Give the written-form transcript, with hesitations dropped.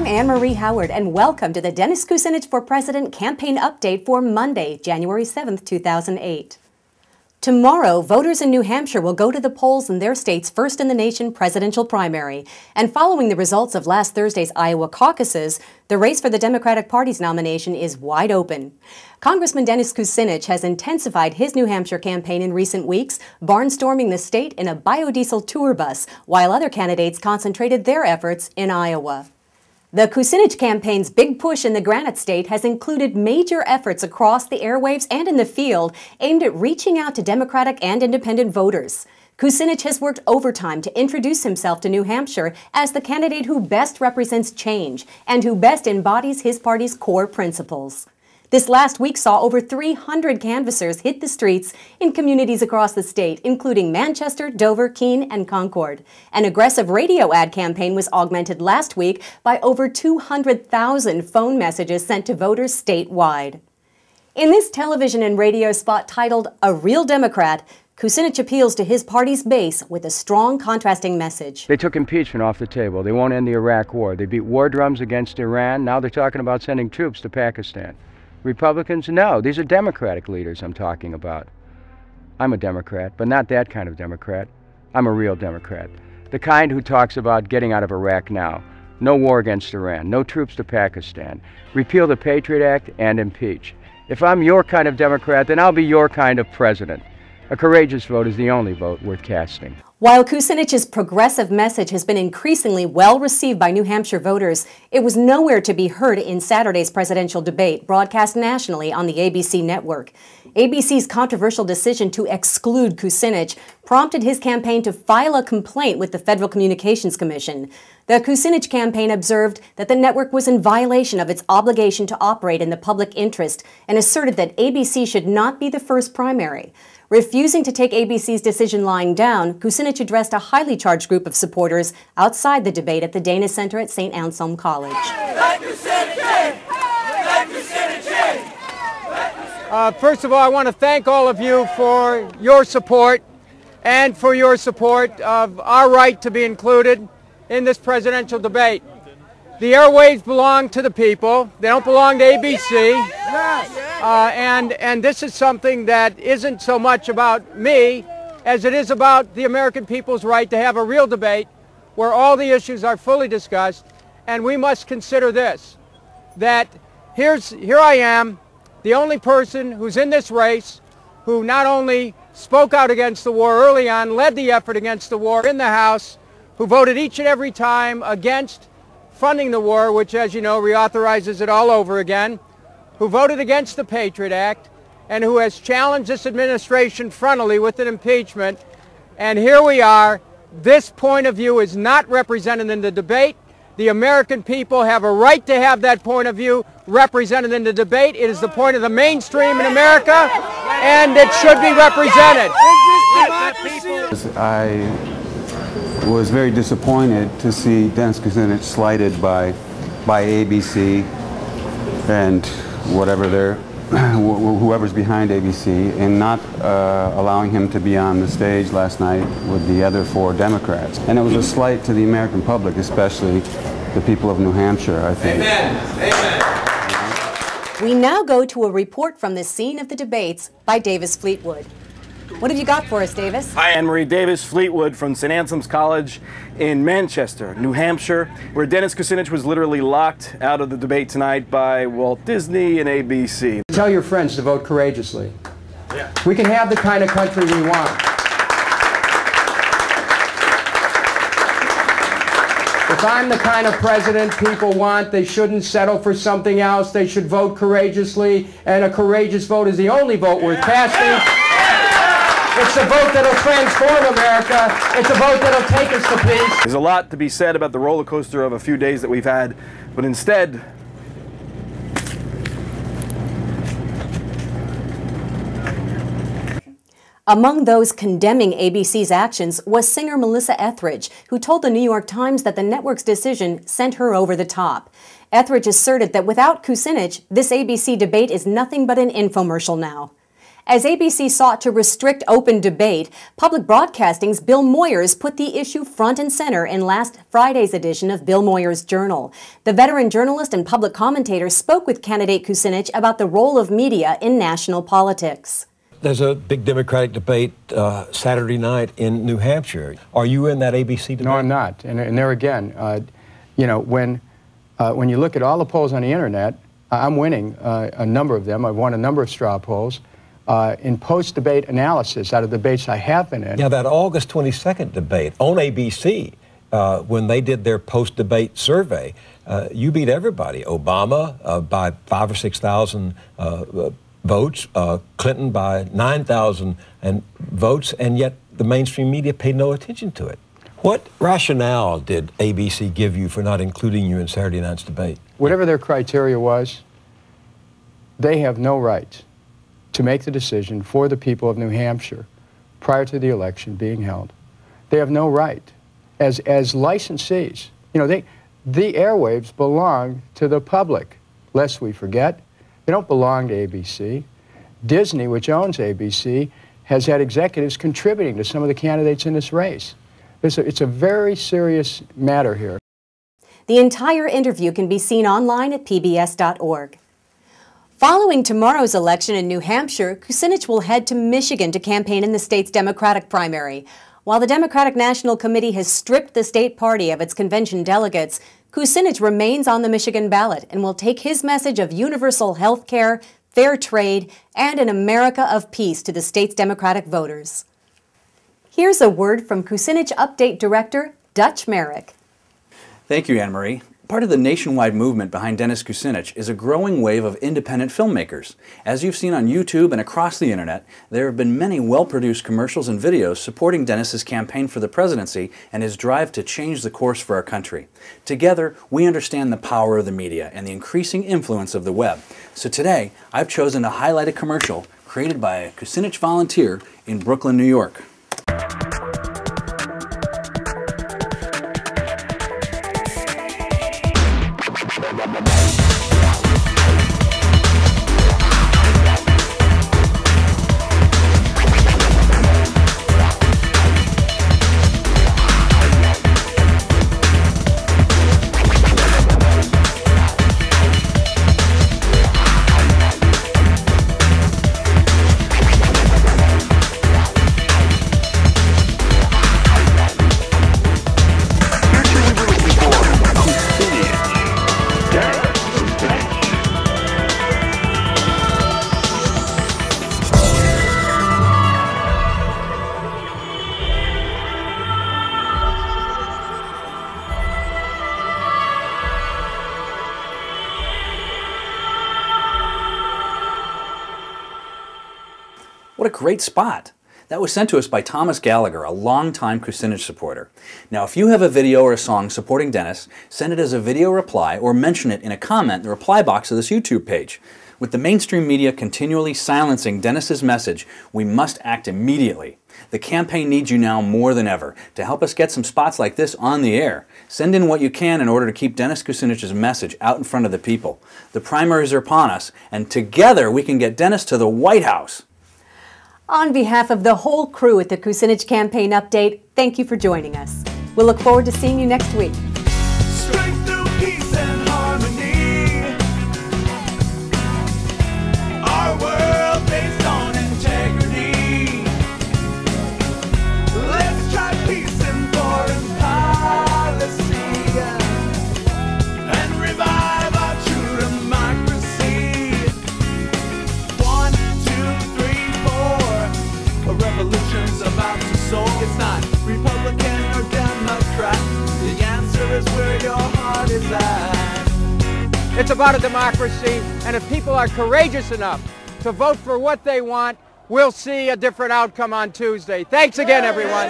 Anne-Marie Howard, and welcome to the Dennis Kucinich for President campaign update for Monday, January 7th, 2008. Tomorrow, voters in New Hampshire will go to the polls in their state's first-in-the-nation presidential primary. And following the results of last Thursday's Iowa caucuses, the race for the Democratic Party's nomination is wide open. Congressman Dennis Kucinich has intensified his New Hampshire campaign in recent weeks, barnstorming the state in a biodiesel tour bus, while other candidates concentrated their efforts in Iowa. The Kucinich campaign's big push in the Granite State has included major efforts across the airwaves and in the field aimed at reaching out to Democratic and independent voters. Kucinich has worked overtime to introduce himself to New Hampshire as the candidate who best represents change and who best embodies his party's core principles. This last week saw over 300 canvassers hit the streets in communities across the state, including Manchester, Dover, Keene, and Concord. An aggressive radio ad campaign was augmented last week by over 200,000 phone messages sent to voters statewide. In this television and radio spot titled "A Real Democrat," Kucinich appeals to his party's base with a strong contrasting message. They took impeachment off the table. They won't end the Iraq war. They beat war drums against Iran. Now they're talking about sending troops to Pakistan. Republicans? No, these are Democratic leaders I'm talking about. I'm a Democrat, but not that kind of Democrat. I'm a real Democrat. The kind who talks about getting out of Iraq now. No war against Iran. No troops to Pakistan. Repeal the Patriot Act and impeach. If I'm your kind of Democrat, then I'll be your kind of president. A courageous vote is the only vote worth casting. While Kucinich's progressive message has been increasingly well received by New Hampshire voters, it was nowhere to be heard in Saturday's presidential debate, broadcast nationally on the ABC network. ABC's controversial decision to exclude Kucinich prompted his campaign to file a complaint with the Federal Communications Commission. The Kucinich campaign observed that the network was in violation of its obligation to operate in the public interest and asserted that ABC should not be the first primary. Refusing to take ABC's decision lying down, Kucinich addressed a highly charged group of supporters outside the debate at the Dana Center at St. Anselm College. First of all, I want to thank all of you for your support and for your support of our right to be included in this presidential debate. The airwaves belong to the people. They don't belong to ABC. And this is something that isn't so much about me as it is about the American people's right to have a real debate where all the issues are fully discussed. And we must consider this, that here I am, the only person who's in this race who not only spoke out against the war early on, led the effort against the war in the House, who voted each and every time against funding the war, which, as you know, reauthorizes it all over again, who voted against the Patriot Act, and who has challenged this administration frontally with an impeachment. And here we are. This point of view is not represented in the debate. The American people have a right to have that point of view represented in the debate. It is the point of the mainstream in America, and it should be represented. I was very disappointed to see Dennis Kucinich slighted by ABC and whoever's behind ABC, and not allowing him to be on the stage last night with the other four Democrats. And it was a slight to the American public, especially the people of New Hampshire, I think. Amen. Amen. We now go to a report from the scene of the debates by Davis Fleetwood. What have you got for us, Davis? Hi, Anne-Marie. Davis Fleetwood from St. Anselm's College in Manchester, New Hampshire, where Dennis Kucinich was literally locked out of the debate tonight by Walt Disney and ABC. Tell your friends to vote courageously. Yeah. We can have the kind of country we want. If I'm the kind of president people want, they shouldn't settle for something else. They should vote courageously, and a courageous vote is the only vote worth casting. It's a vote that'll transform America. It's a vote that'll take us to peace. There's a lot to be said about the roller coaster of a few days that we've had, but instead, among those condemning ABC's actions was singer Melissa Etheridge, who told the New York Times that the network's decision sent her over the top. Etheridge asserted that without Kucinich, this ABC debate is nothing but an infomercial now. As ABC sought to restrict open debate, Public Broadcasting's Bill Moyers put the issue front and center in last Friday's edition of Bill Moyers' Journal. The veteran journalist and public commentator spoke with candidate Kucinich about the role of media in national politics. There's a big Democratic debate Saturday night in New Hampshire. Are you in that ABC debate? No, I'm not. And there again, you know, when you look at all the polls on the internet, I'm winning a number of them. I've won a number of straw polls. In post-debate analysis, out of debates I have been in. Yeah, that August 22nd debate on ABC, when they did their post-debate survey, you beat everybody. Obama by 5,000 or 6,000 votes, Clinton by 9,000 votes, and yet the mainstream media paid no attention to it. What rationale did ABC give you for not including you in Saturday night's debate? Whatever their criteria was, they have no right to make the decision for the people of New Hampshire prior to the election being held. They have no right. As licensees, you know, the airwaves belong to the public, lest we forget. They don't belong to ABC. Disney, which owns ABC, has had executives contributing to some of the candidates in this race. It's a very serious matter here. The entire interview can be seen online at pbs.org. Following tomorrow's election in New Hampshire, Kucinich will head to Michigan to campaign in the state's Democratic primary. While the Democratic National Committee has stripped the state party of its convention delegates, Kucinich remains on the Michigan ballot and will take his message of universal health care, fair trade, and an America of peace to the state's Democratic voters. Here's a word from Kucinich Update Director Dutch Merrick. Thank you, Anne Marie. Part of the nationwide movement behind Dennis Kucinich is a growing wave of independent filmmakers. As you've seen on YouTube and across the internet, there have been many well-produced commercials and videos supporting Dennis's campaign for the presidency and his drive to change the course for our country. Together, we understand the power of the media and the increasing influence of the web. So today, I've chosen to highlight a commercial created by a Kucinich volunteer in Brooklyn, New York. What a great spot! That was sent to us by Thomas Gallagher, a longtime Kucinich supporter. Now, if you have a video or a song supporting Dennis, send it as a video reply or mention it in a comment in the reply box of this YouTube page. With the mainstream media continually silencing Dennis's message, we must act immediately. The campaign needs you now more than ever to help us get some spots like this on the air. Send in what you can in order to keep Dennis Kucinich's message out in front of the people. The primaries are upon us, and together we can get Dennis to the White House. On behalf of the whole crew at the Kucinich Campaign Update, thank you for joining us. We'll look forward to seeing you next week. Strength through peace and harmony. Our world based on integrity. Let's try peace and foreign policy and revive our true democracy. 1, 2, 3, 4. A revolution's about to soar. It's not Republican or Democrat. The answer is where your heart is at. It's about a democracy, and if people are courageous enough to vote for what they want, we'll see a different outcome on Tuesday. Thanks again, everyone.